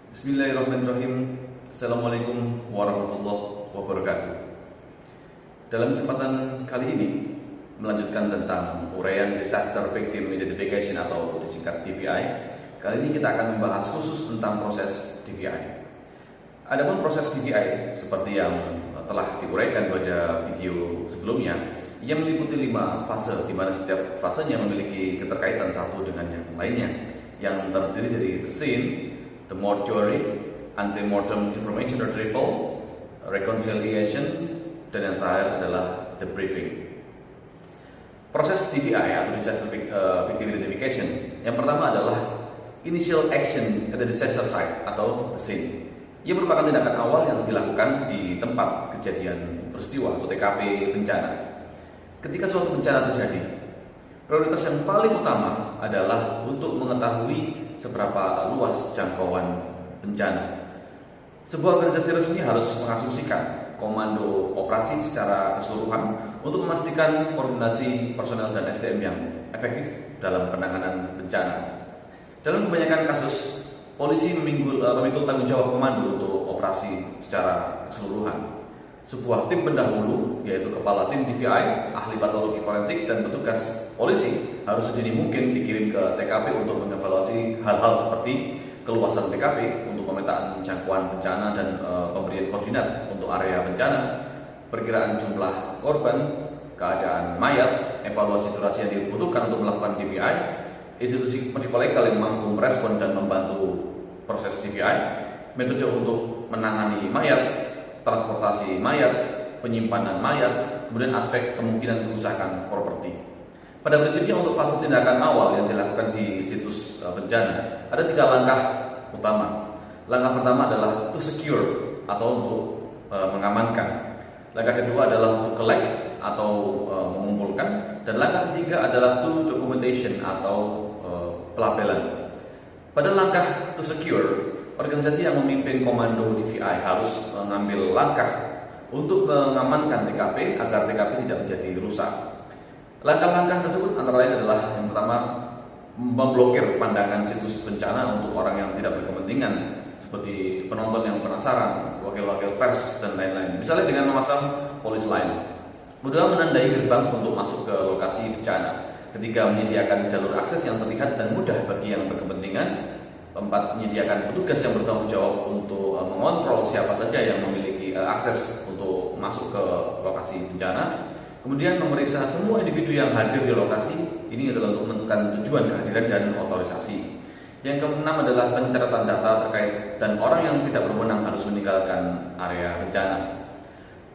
Bismillahirrahmanirrahim. Assalamualaikum warahmatullahi wabarakatuh. Dalam kesempatan kali ini melanjutkan tentang uraian Disaster Victim Identification atau disingkat DVI. Kali ini kita akan membahas khusus tentang proses DVI. Adapun proses DVI seperti yang telah diuraikan pada video sebelumnya, ia meliputi 5 fase di mana setiap fasenya memiliki keterkaitan satu dengan yang lainnya, yang terdiri dari the scene, the mortuary, antemortem information retrieval, reconciliation, dan yang terakhir adalah the briefing. Proses DVI atau Disaster Victim Identification yang pertama adalah initial action at the disaster site atau the scene. Ia merupakan tindakan awal yang dilakukan di tempat kejadian peristiwa atau TKP bencana. Ketika suatu bencana terjadi, prioritas yang paling utama adalah untuk mengetahui seberapa luas jangkauan bencana. Sebuah organisasi resmi harus mengasumsikan komando operasi secara keseluruhan untuk memastikan koordinasi personel dan SDM yang efektif dalam penanganan bencana. Dalam kebanyakan kasus, polisi memikul tanggung jawab komando untuk operasi secara keseluruhan. Sebuah tim pendahulu, yaitu kepala tim DVI, ahli patologi forensik, dan petugas polisi harus sedini mungkin dikirim ke TKP untuk mengevaluasi hal-hal seperti keluasan TKP untuk pemetaan jangkauan bencana dan pemberian koordinat untuk area bencana, perkiraan jumlah korban, keadaan mayat, evaluasi durasi yang dibutuhkan untuk melakukan DVI, institusi legal yang mampu merespon dan membantu proses DVI, metode untuk menangani mayat, transportasi mayat, penyimpanan mayat, kemudian aspek kemungkinan kerusakan properti. Pada prinsipnya untuk fase tindakan awal yang dilakukan di situs bencana, ada 3 langkah utama. Langkah pertama adalah to secure atau untuk mengamankan. Langkah kedua adalah to collect atau mengumpulkan, dan langkah ketiga adalah to documentation atau pelabelan. Pada langkah to secure, organisasi yang memimpin komando DVI harus mengambil langkah untuk mengamankan TKP agar TKP tidak menjadi rusak. Langkah-langkah tersebut antara lain adalah yang pertama, memblokir pandangan situs bencana untuk orang yang tidak berkepentingan seperti penonton yang penasaran, wakil-wakil pers, dan lain-lain. Misalnya dengan memasang polis lain. Kedua, menandai gerbang untuk masuk ke lokasi bencana. Ketiga, menyediakan jalur akses yang terlihat dan mudah bagi yang berkepentingan. 4, menyediakan petugas yang bertanggung jawab untuk mengontrol siapa saja yang memiliki akses untuk masuk ke lokasi bencana. Kemudian memeriksa semua individu yang hadir di lokasi. Ini adalah untuk menentukan tujuan kehadiran dan otorisasi. Yang keenam adalah pencatatan data terkait dan orang yang tidak berwenang harus meninggalkan area bencana.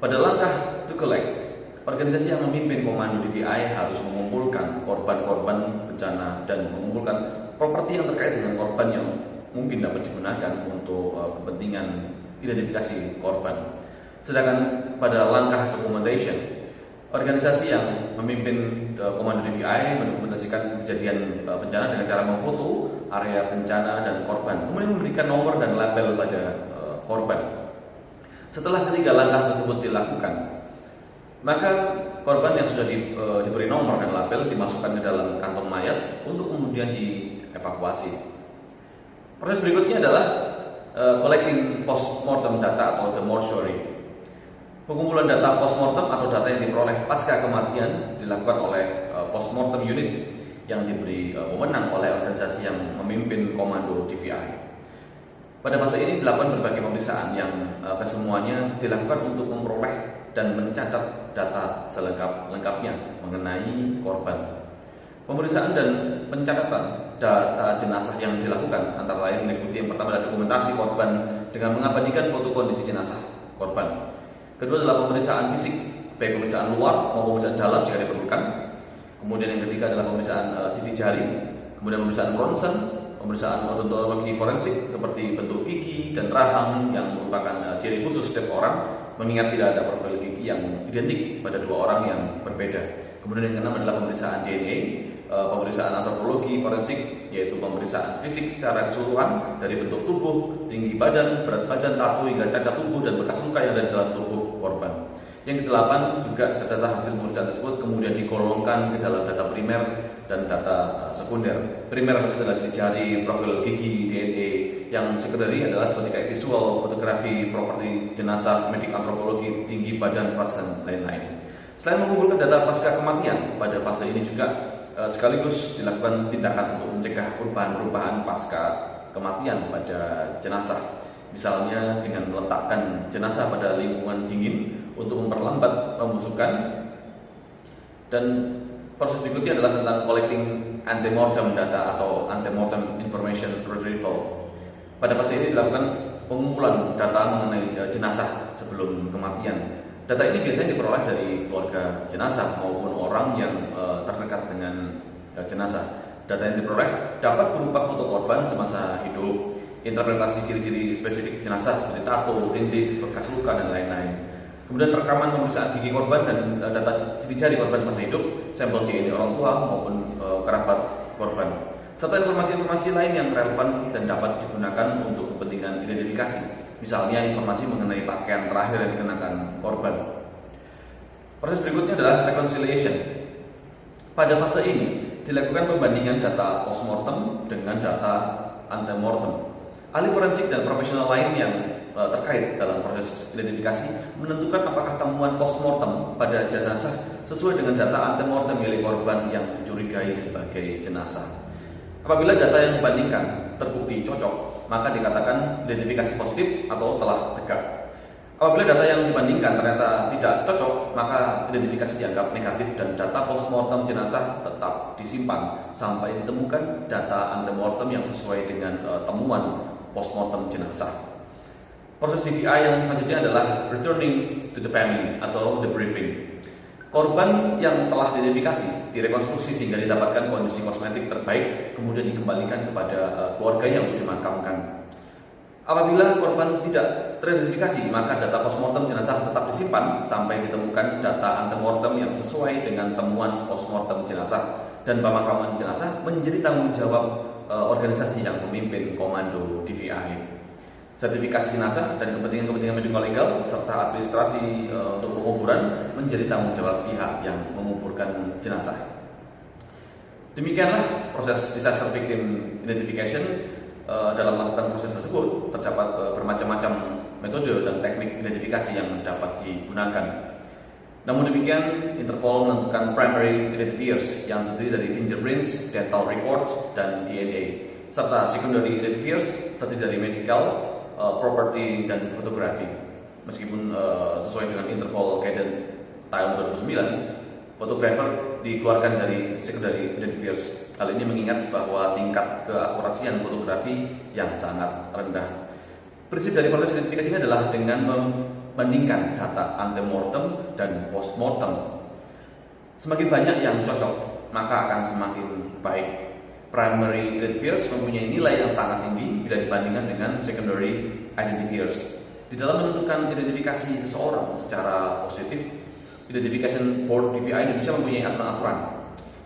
Pada langkah to collect, organisasi yang memimpin komando DVI harus mengumpulkan korban-korban bencana dan mengumpulkan properti yang terkait dengan korban yang mungkin dapat digunakan untuk kepentingan identifikasi korban. Sedangkan pada langkah documentation, organisasi yang memimpin komando DVI mendokumentasikan kejadian bencana dengan cara memfoto area bencana dan korban, kemudian memberikan nomor dan label pada korban. Setelah ketiga langkah tersebut dilakukan, maka korban yang sudah diberi nomor dan label dimasukkan ke dalam kantong mayat untuk kemudian dievakuasi. Proses berikutnya adalah collecting post-mortem data atau the mortuary. Pengumpulan data post-mortem atau data yang diperoleh pasca kematian dilakukan oleh post-mortem unit yang diberi wewenang oleh organisasi yang memimpin komando DVI. Pada fase ini dilakukan berbagai pemeriksaan yang kesemuanya dilakukan untuk memperoleh dan mencatat data selengkap-lengkapnya mengenai korban. Pemeriksaan dan pencatatan data jenazah yang dilakukan antara lain meliputi yang pertama adalah dokumentasi korban dengan mengabadikan foto kondisi jenazah korban. Kedua adalah pemeriksaan fisik, baik pemeriksaan luar maupun pemeriksaan dalam jika diperlukan. Kemudian yang ketiga adalah pemeriksaan sidik jari, kemudian pemeriksaan ronsen, pemeriksaan odontologi forensik seperti bentuk gigi dan rahang yang merupakan ciri khusus setiap orang, mengingat tidak ada profil gigi yang identik pada 2 orang yang berbeda. Kemudian yang keenam adalah pemeriksaan DNA, pemeriksaan antropologi forensik, yaitu pemeriksaan fisik secara keseluruhan dari bentuk tubuh, tinggi badan, berat badan, tatu hingga cacat tubuh dan bekas luka yang ada di dalam tubuh korban. Yang ke-8 juga data hasil pemeriksaan tersebut kemudian digolongkan ke dalam data primer dan data sekunder. Primer maksudnya adalah sidik jari, profil gigi, DNA. yang secondary adalah seperti kayak visual, fotografi, properti jenazah, medik antropologi, tinggi badan, ras, dan lain-lain. Selain mengumpulkan data pasca kematian, pada fase ini juga sekaligus dilakukan tindakan untuk mencegah perubahan-perubahan pasca kematian pada jenazah. Misalnya dengan meletakkan jenazah pada lingkungan dingin untuk memperlambat pembusukan. Dan proses berikutnya adalah tentang collecting antemortem data atau antemortem information retrieval. Pada fase ini dilakukan pengumpulan data mengenai jenazah sebelum kematian. Data ini biasanya diperoleh dari keluarga jenazah maupun orang yang terdekat dengan jenazah. Data yang diperoleh dapat berupa foto korban semasa hidup, interpretasi ciri-ciri spesifik jenazah seperti tato, tindik, bekas luka, dan lain-lain. Kemudian rekaman pemeriksaan gigi korban dan data ciri jari korban semasa hidup, sampel DNA orang tua maupun kerabat korban, serta informasi-informasi lain yang relevan dan dapat digunakan untuk kepentingan identifikasi. Misalnya informasi mengenai pakaian terakhir yang dikenakan korban. Proses berikutnya adalah reconciliation. Pada fase ini dilakukan pembandingan data postmortem dengan data antemortem. Ahli forensik dan profesional lain yang terkait dalam proses identifikasi menentukan apakah temuan postmortem pada jenazah sesuai dengan data antemortem milik korban yang dicurigai sebagai jenazah. Apabila data yang dibandingkan terbukti cocok, maka dikatakan identifikasi positif atau telah tegak. Apabila data yang dibandingkan ternyata tidak cocok, maka identifikasi dianggap negatif dan data postmortem jenazah tetap disimpan sampai ditemukan data antemortem yang sesuai dengan temuan postmortem jenazah. Proses DVI yang selanjutnya adalah returning to the family atau debriefing. Korban yang telah diidentifikasi direkonstruksi sehingga didapatkan kondisi kosmetik terbaik, kemudian dikembalikan kepada keluarganya untuk dimakamkan. Apabila korban tidak teridentifikasi, maka data postmortem jenazah tetap disimpan sampai ditemukan data antemortem yang sesuai dengan temuan postmortem jenazah, dan pemakaman jenazah menjadi tanggung jawab organisasi yang memimpin komando DVI. Sertifikasi jenazah dan kepentingan-kepentingan medical legal serta administrasi untuk penguburan menjadi tanggung jawab pihak yang menguburkan jenazah. Demikianlah proses disaster victim identification. Dalam melakukan proses tersebut terdapat bermacam-macam metode dan teknik identifikasi yang dapat digunakan. Namun demikian, Interpol menentukan primary identifiers yang terdiri dari fingerprints, dental records, dan DNA, serta secondary identifiers terdiri dari medical, property, dan fotografi. Meskipun sesuai dengan Interpol Guidance tahun 2009, fotografer dikeluarkan dari secondary identifiers. Hal ini mengingat bahwa tingkat keakurasian fotografi yang sangat rendah. Prinsip dari proses identifikasi ini adalah dengan membandingkan data antemortem dan postmortem. Semakin banyak yang cocok, maka akan semakin baik. Primary identifiers mempunyai nilai yang sangat tinggi bila dibandingkan dengan secondary identifiers. Di dalam menentukan identifikasi seseorang secara positif, Identification Board DVI Indonesia mempunyai aturan-aturan,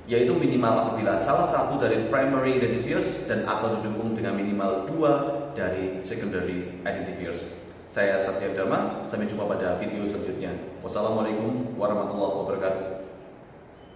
yaitu minimal apabila salah satu dari primary identifiers dan atau didukung dengan minimal 2 dari secondary identifiers. Saya Satya Dharma, sampai jumpa pada video selanjutnya. Wassalamualaikum warahmatullahi wabarakatuh.